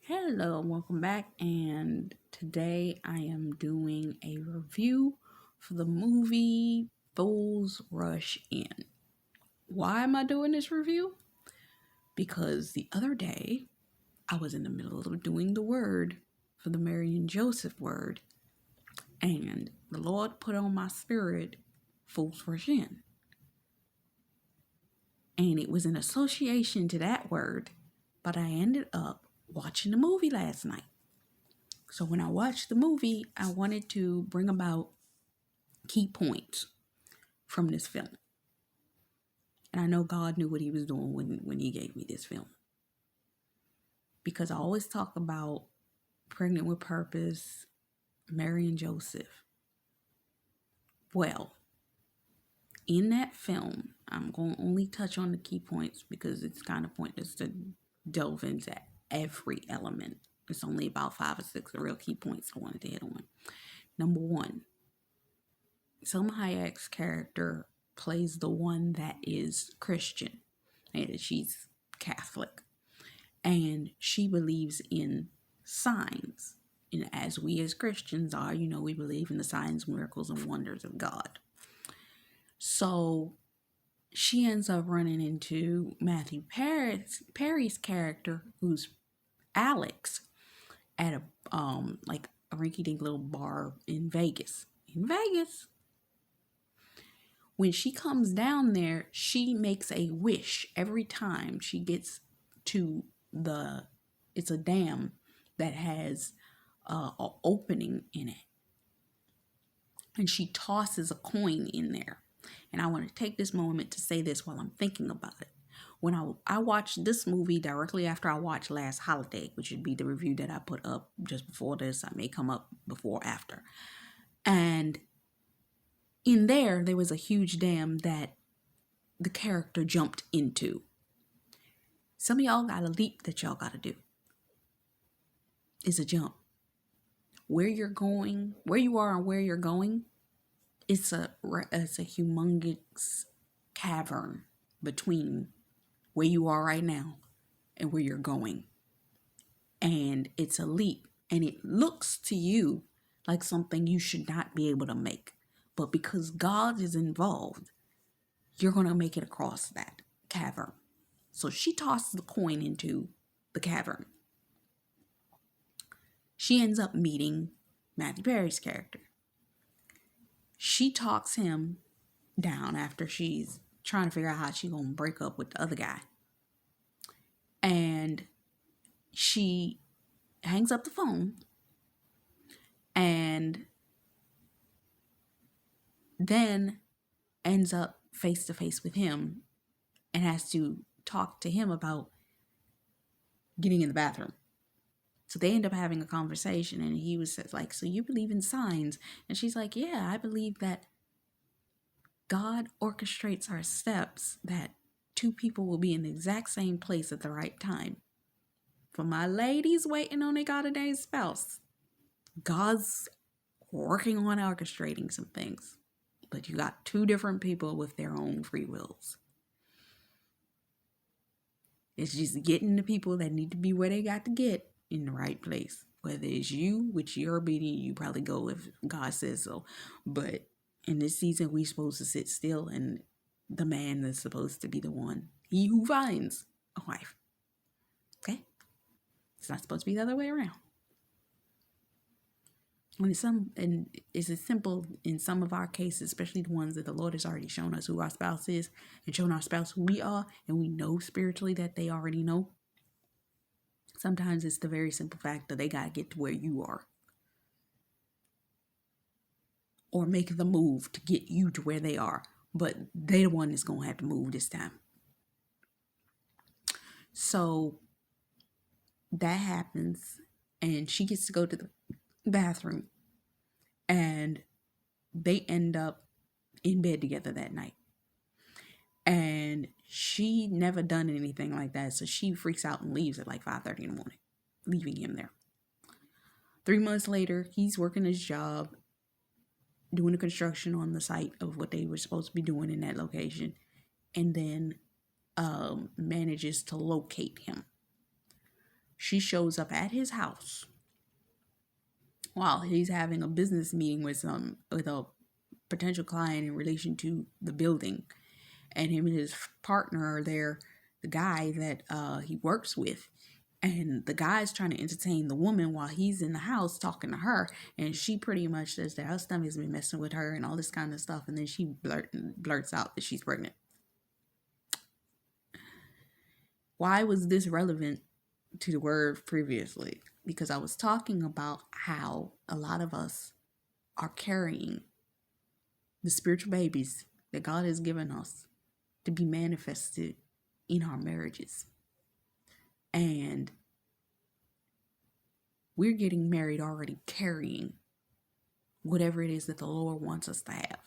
Hello, welcome back. And today I am doing a review for the movie Fools Rush In. Why am I doing this review? Because the other day I was in the middle of doing the word for the Mary and Joseph word, and the Lord put on my spirit Fools Rush In. And it was in association to that word, but I ended up watching the movie last night. So when I watched the movie, I wanted to bring about key points from this film. And I know God knew what he was doing when he gave me this film. Because I always talk about Pregnant with Purpose, Mary and Joseph. Well, in that film, I'm going to only touch on the key points because it's kind of pointless to delve into every element. It's only about 5 or 6 real key points I wanted to hit on. Number one, Salma Hayek's character plays the one that is Christian, and she's Catholic, and she believes in signs. And as we as Christians are, we believe in the signs, miracles, and wonders of God. So she ends up running into Matthew Perry's character, who's Alex, at a rinky-dink little bar in Vegas. When she comes down there, she makes a wish every time she gets to it's a dam that has an opening in it. And she tosses a coin in there. And I want to take this moment to say this while I'm thinking about it. When I watched this movie directly after I watched Last Holiday, which would be the review that I put up just before this. I may come up before or after. And in there was a huge dam that the character jumped into. Some of y'all got a leap that y'all got to do. It's a jump. Where you're going, where you are and where you're going, it's a humongous cavern between where you are right now and where you're going. And it's a leap. And it looks to you like something you should not be able to make. But because God is involved, you're going to make it across that cavern. So she tosses the coin into the cavern. She ends up meeting Matthew Perry's character. She talks him down after she's trying to figure out how she's going to break up with the other guy. And she hangs up the phone and then ends up face to face with him and has to talk to him about getting in the bathroom. So they end up having a conversation, and he was like, so you believe in signs? And she's like, yeah, I believe that God orchestrates our steps, that two people will be in the exact same place at the right time. For my ladies waiting on their God-ordained spouse, God's working on orchestrating some things. But you got two different people with their own free wills. It's just getting the people that need to be where they got to get in the right place. Whether it's you, which you're obedient, you probably go if God says so. But in this season, we're supposed to sit still, and the man is supposed to be the one. He who finds a wife. Okay? It's not supposed to be the other way around. And it's as simple in some of our cases, especially the ones that the Lord has already shown us who our spouse is and shown our spouse who we are, and we know spiritually that they already know. Sometimes it's the very simple fact that they got to get to where you are, or make the move to get you to where they are, but they the one that's going to have to move this time. So that happens, and she gets to go to the bathroom, and they end up in bed together that night. And she never done anything like that, so she freaks out and leaves at like 5:30 in the morning, leaving him there. 3 months later, he's working his job, doing the construction on the site of what they were supposed to be doing in that location, and then manages to locate him. she shows up at his house while he's having a business meeting with a potential client in relation to the building, and him and his partner are there, the guy that he works with, and the guy's trying to entertain the woman while he's in the house talking to her, and she pretty much says that her stomach's been messing with her and all this kind of stuff, and then she blurts out that she's pregnant. Why was this relevant to the word previously? Because I was talking about how a lot of us are carrying the spiritual babies that God has given us to be manifested in our marriages. And we're getting married already carrying whatever it is that the Lord wants us to have.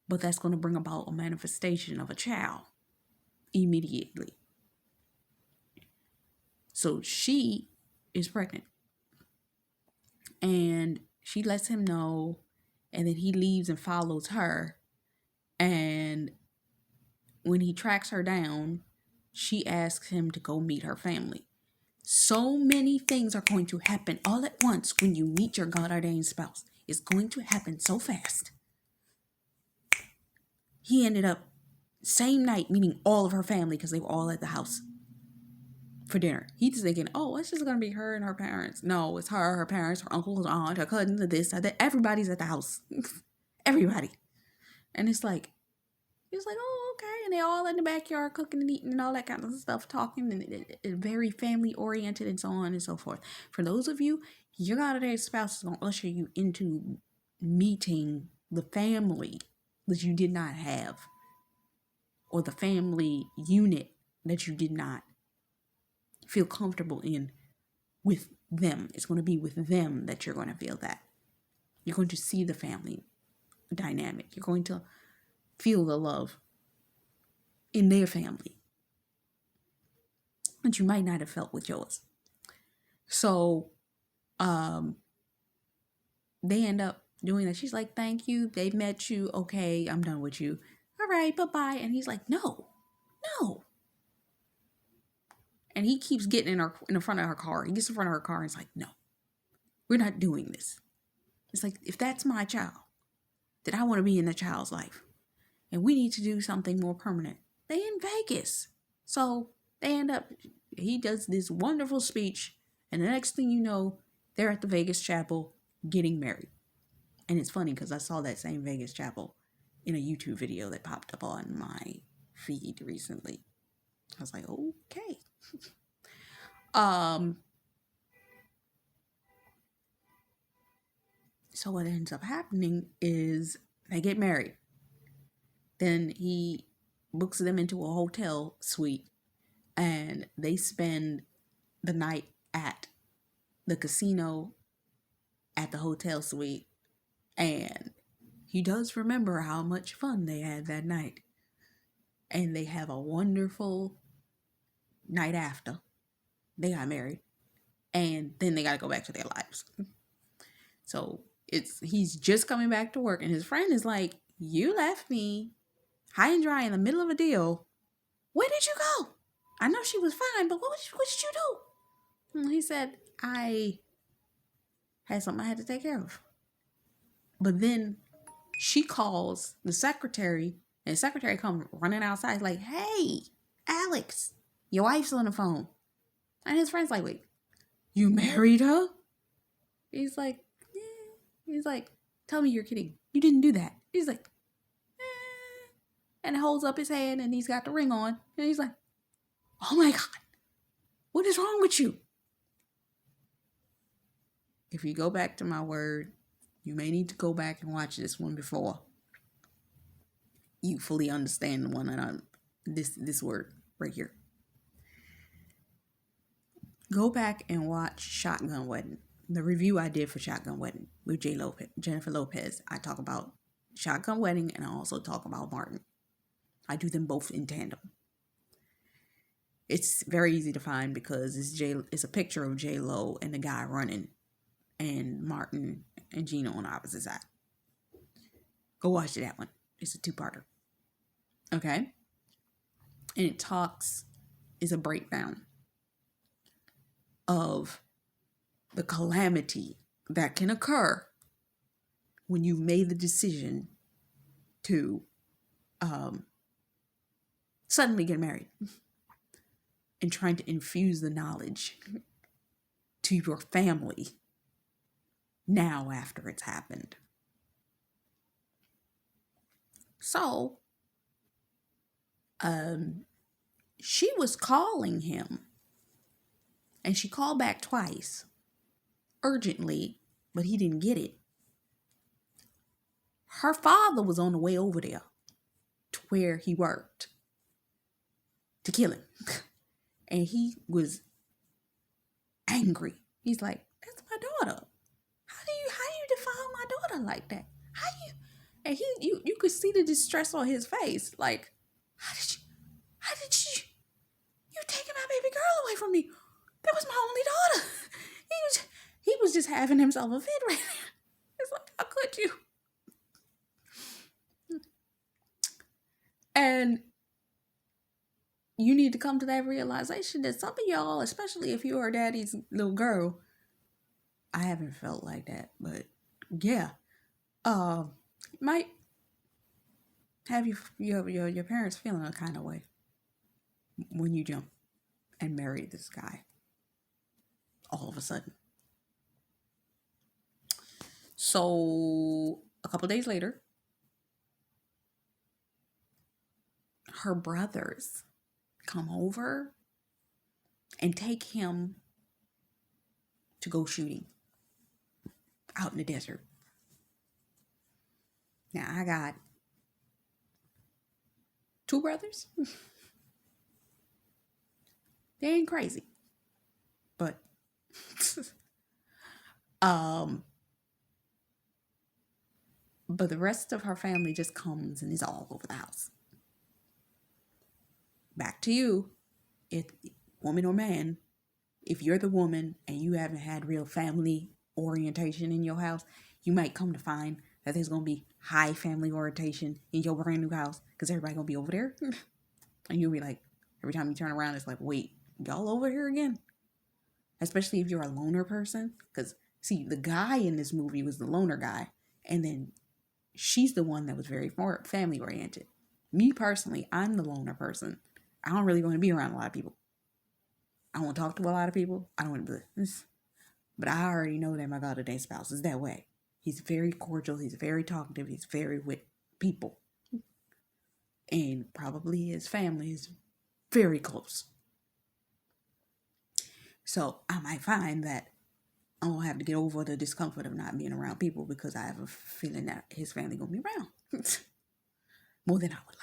But that's going to bring about a manifestation of a child immediately. So she is pregnant. And she lets him know, and then he leaves and follows her. And when he tracks her down, she asks him to go meet her family. So many things are going to happen all at once when you meet your God-ordained spouse. It's going to happen so fast. He ended up same night meeting all of her family because they were all at the house for dinner. He's thinking, oh, it's just going to be her and her parents. No, it's her parents, her uncle, her aunt, her cousins, this, that. Everybody's at the house. Everybody. And it's like, oh, okay. And they all in the backyard cooking and eating and all that kind of stuff, talking, and very family oriented and so on and so forth. For those of you, your God-ordained spouse is going to usher you into meeting the family that you did not have, or the family unit that you did not feel comfortable in with them. It's going to be with them that you're going to feel that. You're going to see the family dynamic. You're going to feel the love in their family that you might not have felt with yours. So they end up doing that. She's like, thank you. They met you. Okay, I'm done with you. All right, bye-bye. And he's like, no. And he keeps getting in the front of her car. He gets in front of her car and it's like, no, we're not doing this. It's like, if that's my child, then I want to be in the child's life. And we need to do something more permanent. They in Vegas. So they end up, he does this wonderful speech. And the next thing you know, they're at the Vegas chapel getting married. And it's funny because I saw that same Vegas chapel in a YouTube video that popped up on my feed recently. I was like, okay. So what ends up happening is they get married. Then he books them into a hotel suite and they spend the night at the casino at the hotel suite. And he does remember how much fun they had that night. And they have a wonderful night after they got married. And then they got to go back to their lives. So he's just coming back to work. And his friend is like, you left me high and dry in the middle of a deal. Where did you go? I know she was fine, but what did you do? And he said, I had something I had to take care of. But then she calls the secretary, and the secretary comes running outside like, hey, Alex, your wife's on the phone. And his friend's like, wait, you married her? He's like, yeah. He's like, tell me you're kidding. You didn't do that. He's like, and holds up his hand and he's got the ring on. And he's like, oh my God, what is wrong with you? If you go back to my word, you may need to go back and watch this one before you fully understand the one that this word right here. Go back and watch Shotgun Wedding. The review I did for Shotgun Wedding with Jennifer Lopez. I talk about Shotgun Wedding and I also talk about Martin. I do them both in tandem. It's very easy to find because it's a picture of J-Lo and the guy running and Martin and Gina on the opposite side. Go watch that one. It's a 2-parter. Okay? And it's a breakdown of the calamity that can occur when you've made the decision to suddenly get married and trying to infuse the knowledge to your family now after it's happened. So, she was calling him, and she called back twice, urgently, but he didn't get it. Her father was on the way over there to where he worked to kill him. And he was angry. He's like, that's my daughter. How do you define my daughter like that? How you? And you could see the distress on his face. Like, how did you taking my baby girl away from me? That was my only daughter. He was just having himself a fit right there. It's like, how could you? And you need to come to that realization that some of y'all, especially if you are daddy's little girl, I haven't felt like that, but yeah, might have your parents feeling a kind of way when you jump and marry this guy all of a sudden. So a couple days later, her brothers come over and take him to go shooting out in the desert. Now, I got 2 brothers. They ain't crazy. But but the rest of her family just comes and is all over the house. Back to you, if woman or man, if you're the woman and you haven't had real family orientation in your house, you might come to find that there's going to be high family orientation in your brand new house because everybody going to be over there. And you'll be like, every time you turn around, it's like, wait, y'all over here again? Especially if you're a loner person. Because, see, the guy in this movie was the loner guy. And then she's the one that was very family oriented. Me personally, I'm the loner person. I don't really want to be around a lot of people. I don't want to talk to a lot of people. I don't want to be this. But I already know that my God-to-day spouse is that way. He's very cordial. He's very talkative. He's very with people. And probably his family is very close. So I might find that I'm going to have to get over the discomfort of not being around people because I have a feeling that his family going to be around. More than I would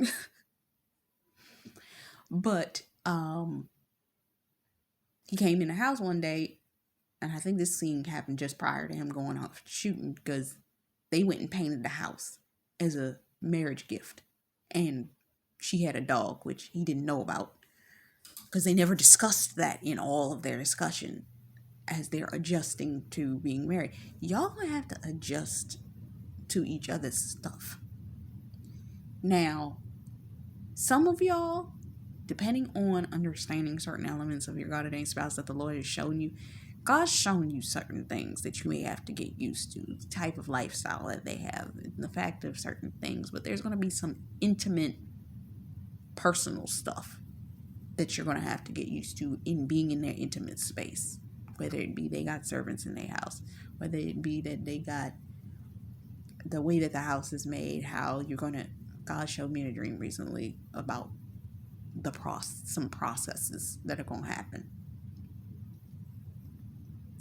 like. But he came in the house one day, and I think this scene happened just prior to him going off shooting because they went and painted the house as a marriage gift. And she had a dog, which he didn't know about because they never discussed that in all of their discussion as they're adjusting to being married. Y'all gonna have to adjust to each other's stuff. Now, some of y'all, depending on understanding certain elements of your God-ordained spouse that the Lord has shown you, God's shown you certain things that you may have to get used to, the type of lifestyle that they have, the fact of certain things, but there's going to be some intimate, personal stuff that you're going to have to get used to in being in their intimate space, whether it be they got servants in their house, whether it be that they got the way that the house is made, how you're going to, God showed me in a dream recently about some processes that are going to happen,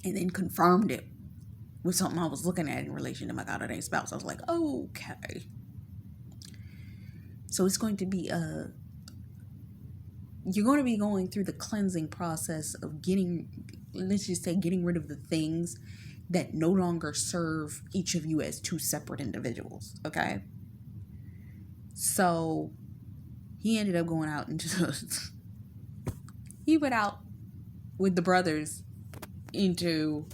and then confirmed it with something I was looking at in relation to my God-ordained spouse. I was like, okay. So it's going to be you're going to be going through the cleansing process of getting rid of the things that no longer serve each of you as 2 separate individuals. Okay. So he ended up going out he went out with the brothers into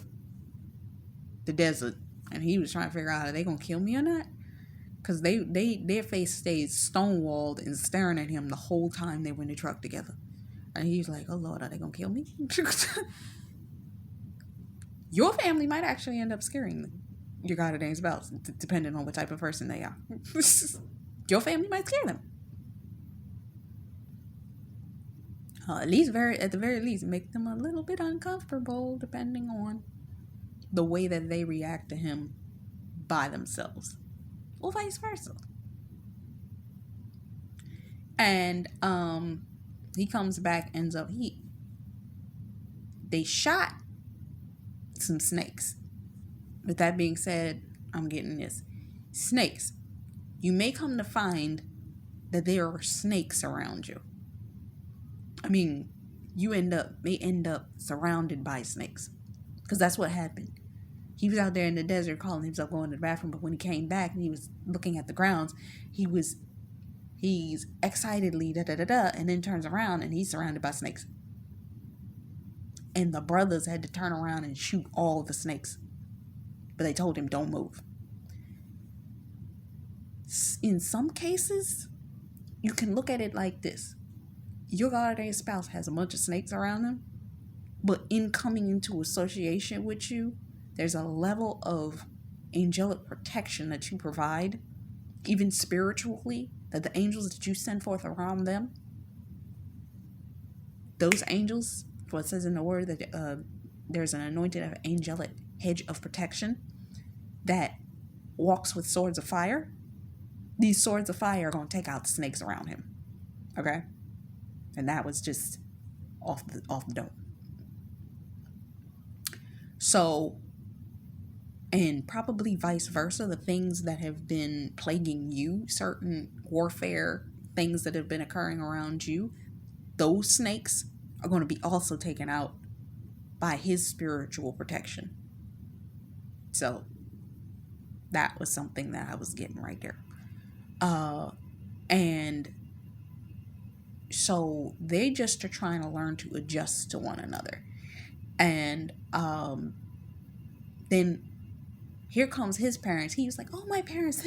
the desert, and he was trying to figure out, are they gonna kill me or not? Because their face stayed stonewalled and staring at him the whole time they were in the truck together. And he's like, oh Lord, are they gonna kill me? Your family might actually end up scaring your God ordained spouse, depending on what type of person they are. Your family might scare them. At the very least, make them a little bit uncomfortable, depending on the way that they react to him by themselves, or vice versa. And he comes back, ends up they shot some snakes. With that being said, I'm getting this. Snakes. You may come to find that there are snakes around you. I mean, you may end up surrounded by snakes. Because that's what happened. He was out there in the desert calling himself going to the bathroom, but when he came back and he was looking at the grounds, he's excitedly da-da-da-da, and then turns around and he's surrounded by snakes. And the brothers had to turn around and shoot all the snakes. But they told him, don't move. In some cases, you can look at it like this. Your God ordained spouse has a bunch of snakes around them, but in coming into association with you, there's a level of angelic protection that you provide, even spiritually, that the angels that you send forth around them, those angels, what it says in the word that there's an anointed of angelic hedge of protection that walks with swords of fire. These swords of fire are going to take out the snakes around him. Okay? And that was just off the dome. So, and probably vice versa, the things that have been plaguing you, certain warfare things that have been occurring around you, those snakes are going to be also taken out by his spiritual protection. So, that was something that I was getting right there. And so they just are trying to learn to adjust to one another. And then here comes his parents. He was like, oh, my parents,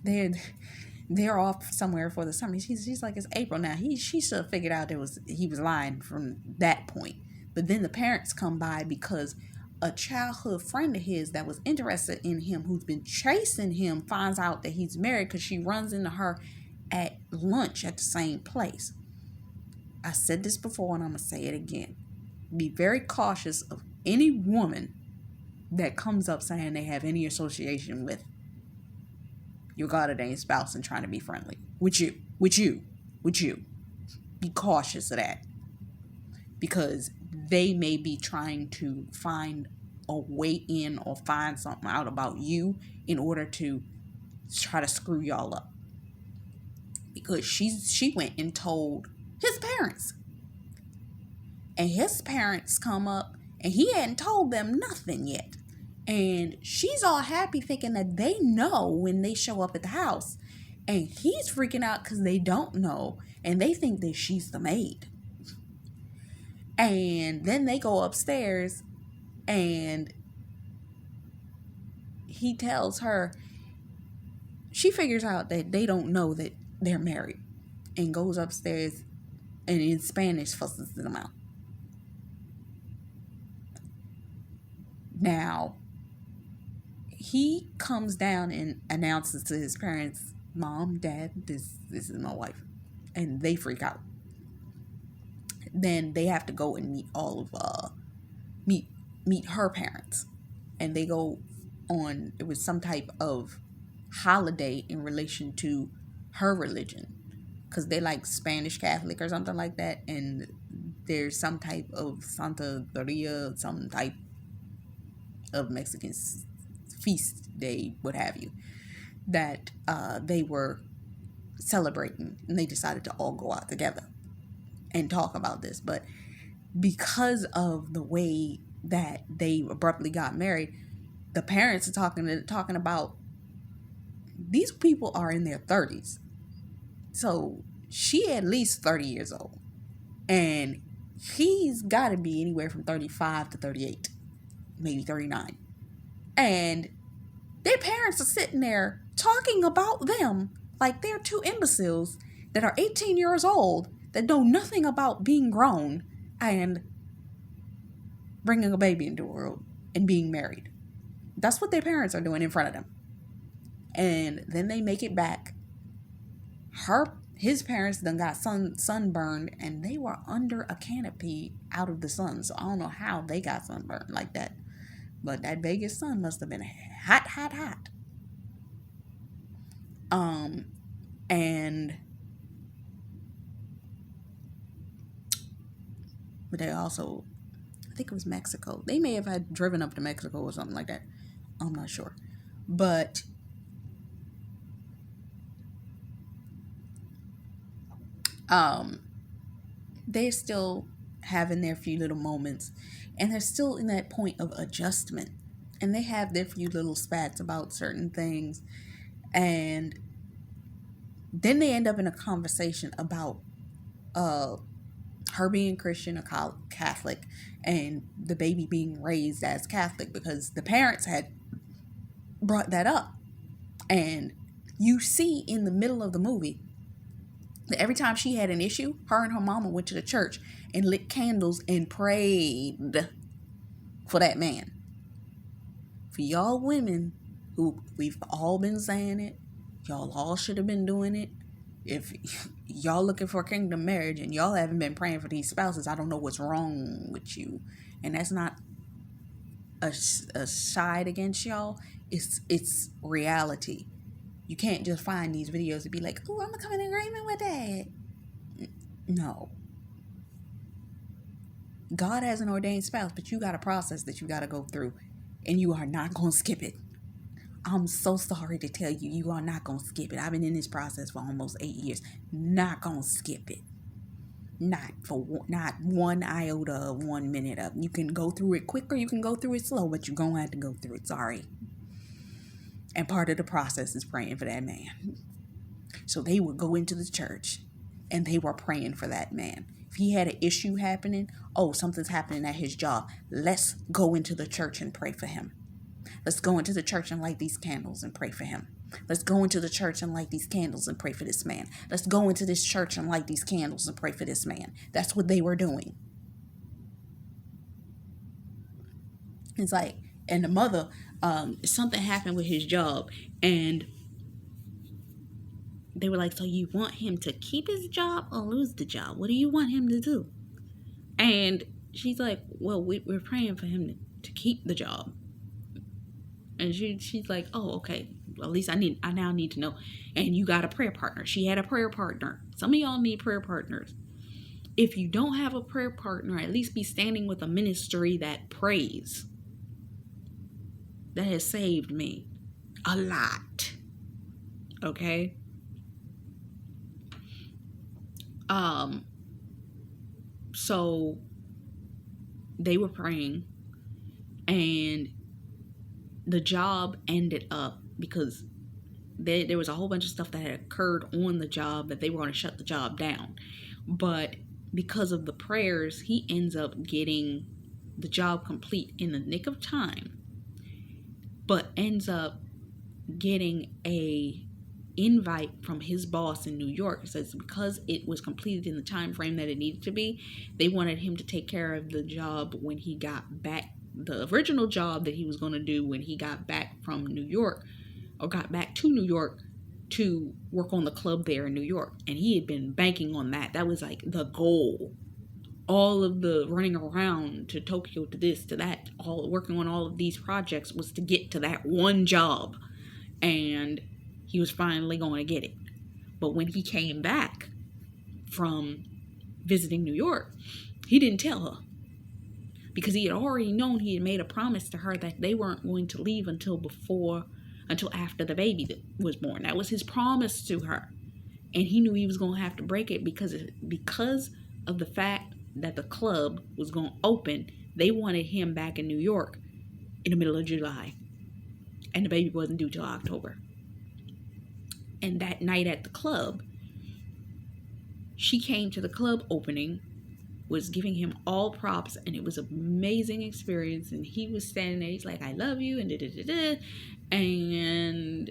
they're off somewhere for the summer. She's like, it's April now. She should have figured out he was lying from that point. But then the parents come by because a childhood friend of his that was interested in him, who's been chasing him, finds out that he's married because she runs into her at lunch at the same place. I said this before and I'm going to say it again. Be very cautious of any woman that comes up saying they have any association with your God ordained spouse and trying to be friendly with you. Be cautious of that, because they may be trying to find a way in or find something out about you in order to try to screw y'all up. Because she went and told his parents. And his parents come up and he hadn't told them nothing yet. And she's all happy thinking that they know when they show up at the house. And he's freaking out because they don't know. And they think that she's the maid. And then they go upstairs and he tells her, she figures out that they don't know that they're married and goes upstairs and in Spanish fusses them out. Now, he comes down and announces to his parents, Mom, Dad, this is my wife. And they freak out. Then they have to go and meet her parents. And they go on, it was some type of holiday in relation to her religion. Because they like Spanish Catholic or something like that. And there's some type of Santa Maria, some type of Mexican feast day, what have you, that they were celebrating. And they decided to all go out together and talk about this. But because of the way that they abruptly got married, the parents are talking about, these people are in their 30s. So she at least 30 years old. And he's got to be anywhere from 35 to 38, maybe 39. And their parents are sitting there talking about them like they're two imbeciles that are 18 years old that know nothing about being grown and bringing a baby into the world and being married. That's what their parents are doing in front of them. And then they make it back. His parents done got sunburned, and they were under a canopy out of the sun. So I don't know how they got sunburned like that. But that Vegas sun must have been hot, hot, hot. But they also, I think it was Mexico. They may have had driven up to Mexico or something like that. I'm not sure. But they're still having their few little moments, and they're still in that point of adjustment, and they have their few little spats about certain things, and then they end up in a conversation about her being Christian or Catholic, and the baby being raised as Catholic, because the parents had brought that up. And you see in the middle of the movie that every time she had an issue, her and her mama went to the church and lit candles and prayed for that man. For y'all women who, we've all been saying it, y'all all should have been doing it. If y'all looking for a kingdom marriage and y'all haven't been praying for these spouses, I don't know what's wrong with you. And that's not a side against y'all. It's reality. You can't just find these videos and be like, oh, I'm gonna come in agreement with that. No. God has an ordained spouse, but you got a process that you got to go through, and you are not going to skip it. I'm so sorry to tell you, you are not going to skip it. I've been in this process for almost 8 years. Not going to skip it. Not one iota of 1 minute up. You can go through it quick or you can go through it slow, but you're going to have to go through it. Sorry. And part of the process is praying for that man. So they would go into the church and they were praying for that man. If he had an issue happening, oh, something's happening at his job, let's go into the church and pray for him. Let's go into the church and light these candles and pray for him. Let's go into the church and light these candles and pray for this man. Let's go into this church and light these candles and pray for this man. That's what they were doing. It's like, and the mother, something happened with his job, and they were like, so you want him to keep his job or lose the job? What do you want him to do? And she's like, well, we're praying for him to keep the job. And she's like, oh, okay. Well, at least I now need to know. And you got a prayer partner. She had a prayer partner. Some of y'all need prayer partners. If you don't have a prayer partner, at least be standing with a ministry that prays. That has saved me a lot. Okay? So they were praying, and the job ended up, because there was a whole bunch of stuff that had occurred on the job that they were going to shut the job down. But because of the prayers, he ends up getting the job complete in the nick of time, but ends up getting a invite from his boss in New York. It says because it was completed in the time frame that it needed to be, they wanted him to take care of the job when he got back, the original job that he was going to do when he got back from New York, or got back to New York to work on the club there in New York. And he had been banking on that. That was like the goal. All of the running around to Tokyo, to this, to that, all working on all of these projects was to get to that one job. And he was finally going to get it. But when he came back from visiting New York, he didn't tell her. Because he had already known, he had made a promise to her that they weren't going to leave until after the baby was born. That was his promise to her. And he knew he was going to have to break it because of the fact that the club was going to open. They wanted him back in New York in the middle of July. And the baby wasn't due till October. And that night at the club, she came to the club opening, was giving him all props, and it was an amazing experience. And he was standing there, he's like, I love you, and da-da-da-da. And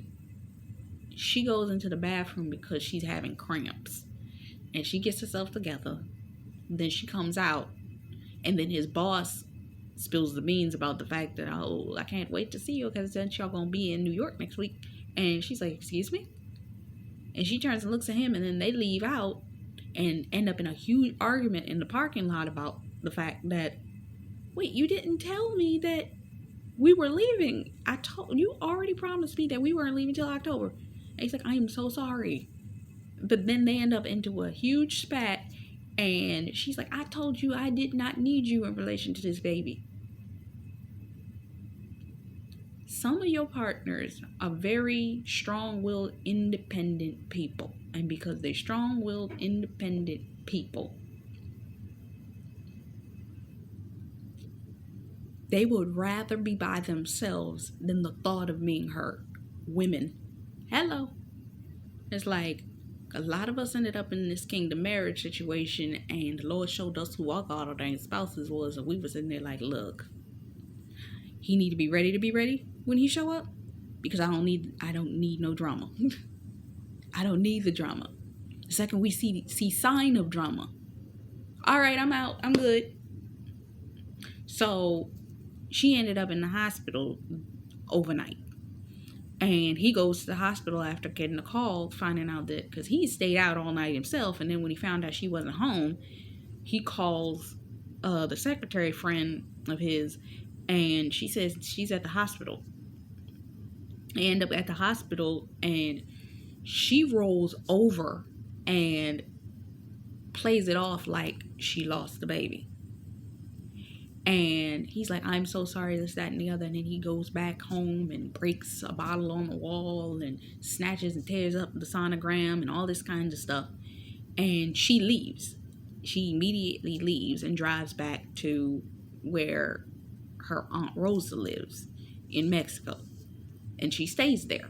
she goes into the bathroom because she's having cramps. and she gets herself together. Then she comes out, and then his boss spills the beans about the fact that, oh, I can't wait to see you because then y'all gonna be in New York next week. And she's like, excuse me? And she turns and looks at him, and then they leave out and end up in a huge argument in the parking lot about the fact that, wait, you didn't tell me that we were leaving. You already promised me that we weren't leaving till October. And he's like, I am so sorry. But then they end up into a huge spat, and she's like, I told you I did not need you in relation to this baby. Some of your partners are very strong-willed, independent people. And because they're strong-willed, independent people, they would rather be by themselves than the thought of being hurt. Women. Hello. It's like a lot of us ended up in this kingdom marriage situation, and the Lord showed us who our God ordained spouses was, and we was in there like, look, he need to be ready when he show up, because I don't need no drama. I don't need the drama. The second we see sign of drama, all right, I'm out, I'm good. So she ended up in the hospital overnight. And he goes to the hospital after getting a call, finding out that, because he stayed out all night himself, and then when he found out she wasn't home, he calls the secretary friend of his, and she says she's at the hospital. They end up at the hospital, and she rolls over and plays it off like she lost the baby. And he's like, I'm so sorry, this, that, and the other. And then he goes back home and breaks a bottle on the wall and snatches and tears up the sonogram and all this kind of stuff. And she leaves. She immediately leaves and drives back to where her Aunt Rosa lives in Mexico. And she stays there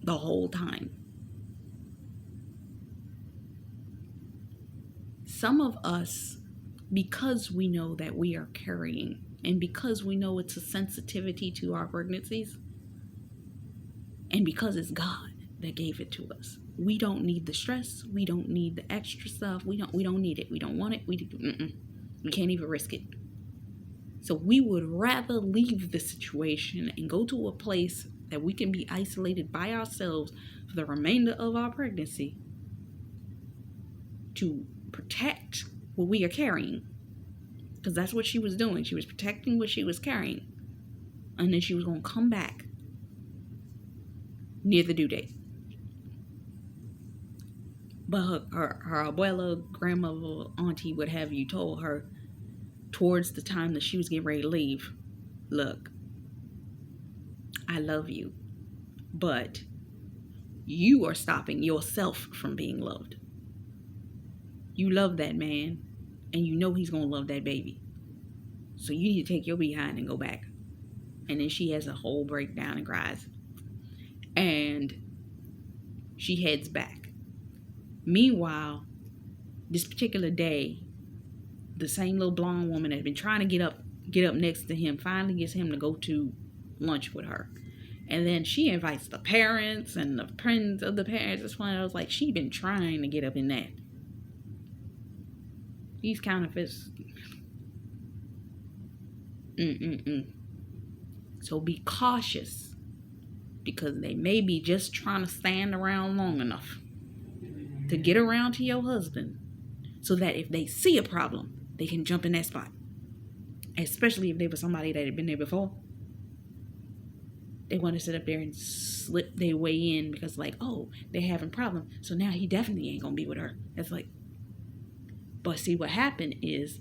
the whole time. Some of us, because we know that we are carrying, and because we know it's a sensitivity to our pregnancies, and because it's God that gave it to us, we don't need the stress, we don't need the extra stuff, we don't need it, we don't want it, we can't even risk it. So we would rather leave the situation and go to a place that we can be isolated by ourselves for the remainder of our pregnancy to protect what we are carrying, because that's what she was doing. She was protecting what she was carrying, and then she was going to come back near the due date. But her abuela, grandmother, auntie, what have you, told her towards the time that she was getting ready to leave, look, I love you, but you are stopping yourself from being loved. You love that man, and you know he's going to love that baby. So you need to take your behind and go back. And then she has a whole breakdown and cries. And she heads back. Meanwhile, this particular day, the same little blonde woman that had been trying to get up next to him finally gets him to go to lunch with her. And then she invites the parents and the friends of the parents. It's funny, I was like, she been trying to get up in that. These counterfeits. So be cautious, because they may be just trying to stand around long enough to get around to your husband, so that if they see a problem, they can jump in that spot. Especially if they were somebody that had been there before. They want to sit up there and slip their way in because, like, oh, they're having a problem, so now he definitely ain't gonna be with her. That's like, but see, what happened is,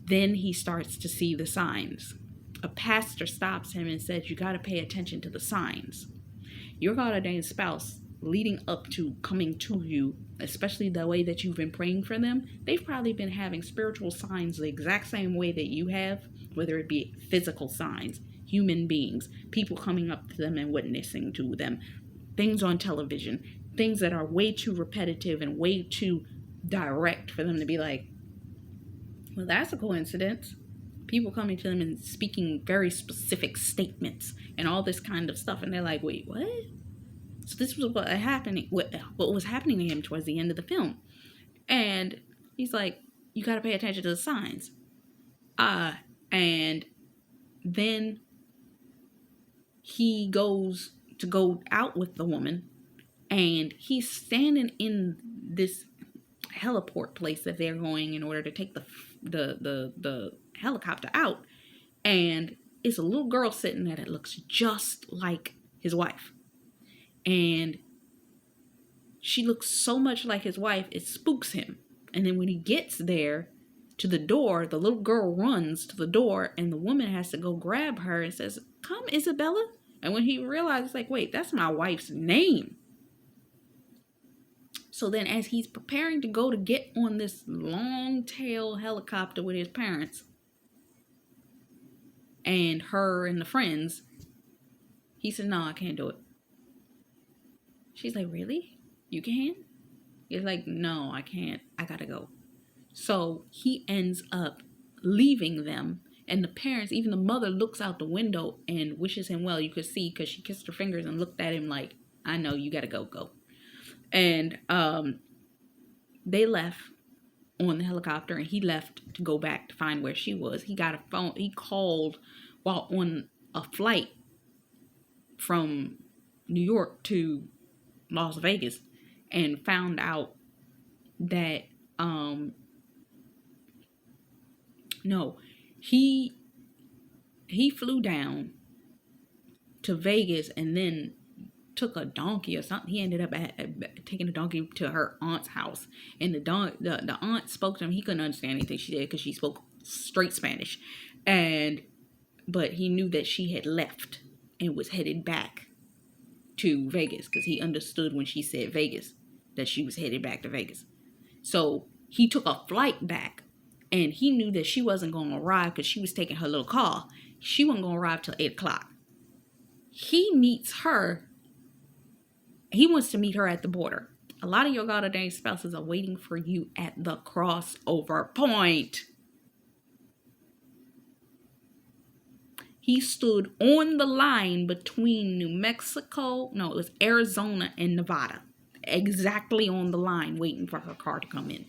then he starts to see the signs. A pastor stops him and says, you got to pay attention to the signs. Your God-ordained spouse, leading up to coming to you, especially the way that you've been praying for them, they've probably been having spiritual signs the exact same way that you have, whether it be physical signs, human beings, people coming up to them and witnessing to them, things on television, things that are way too repetitive and way too direct for them to be like, well, that's a coincidence. People coming to them and speaking very specific statements and all this kind of stuff, and they're like, wait, what? So this was what was happening to him towards the end of the film. And he's like, you got to pay attention to the signs. And then he goes to go out with the woman, and he's standing in this heliport place that they're going in order to take the helicopter out, and it's a little girl sitting there that looks just like his wife, and she looks so much like his wife it spooks him. And then when he gets there to the door, the little girl runs to the door, and the woman has to go grab her and says, "Come, Isabella." And when he realizes, like, wait, that's my wife's name. So then as he's preparing to go to get on this long tail helicopter with his parents and her and the friends, he said, "No, I can't do it." She's like, "Really? You can?" He's like, "No, I can't. I gotta go." So he ends up leaving them, and the parents, even the mother, looks out the window and wishes him well. You could see, because she kissed her fingers and looked at him like, "I know, you gotta go." And they left on the helicopter, and he left to go back to find where she was. He got a phone. He called while on a flight from New York to Las Vegas, and found out that no, he flew down to Vegas and then took a donkey or something. He ended up taking a donkey to her aunt's house, and the aunt spoke to him. He couldn't understand anything she did because she spoke straight Spanish, but he knew that she had left and was headed back to Vegas, because he understood when she said Vegas that she was headed back to Vegas. So he took a flight back, and he knew that she wasn't going to arrive because she was taking her little car. She wasn't going to arrive till 8 o'clock. He meets her. He wants to meet her at the border. A lot of your God-ordained spouses are waiting for you at the crossover point. He stood on the line between it was Arizona and Nevada. Exactly on the line, waiting for her car to come in.